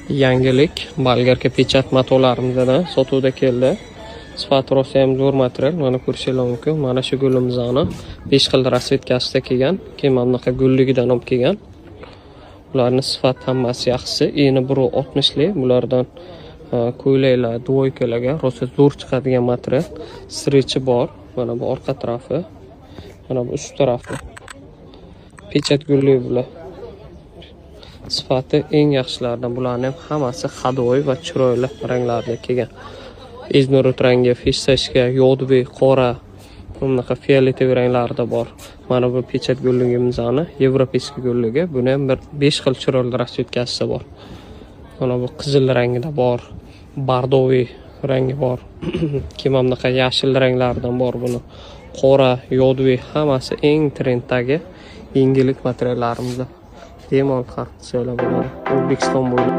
Yangilik bolgarka pechat matolarimizdan sotuvda keldi. Sifati rosa ham zo'r material. Mana ko'rishingiz mumkin. Mana shu gulimizni 5 xil rasvetkasida kelgan. Keyin mana bunaqa gulligidan olib kelgan. Ularning sifati hammasi yaxshi. Eni 1.60 lik. Bulardan ko'ylaklar, dvoykalarga rosa zo'r chiqadigan material. Strichi bor. Mana bu orqa tarafi. Mana bu ust tarafi. Pechat gulli bular. Sifati eng yaxshilaridan. Bularning hammasi hadoy va chiroyli ranglarda kelgan. Izmirut rangi, fistashka, yodviy, qora, bunaqa fioletoviy ranglarda bor. Mana bu pechat gulligimizni Yevropeyskiy gulligi. Buni ham 5 xil chiroyli rasvetkasi bor. Mana bu qizil rangida bor, bardoviy rangi bor. Keyin bunaqa yashil ranglardan bor buni. Qora, yodviy hammasi eng trenddagi yangilik materiallarimizda. Bemalol xarid qilsalar bo'ladi. O'zbekiston bo'ylab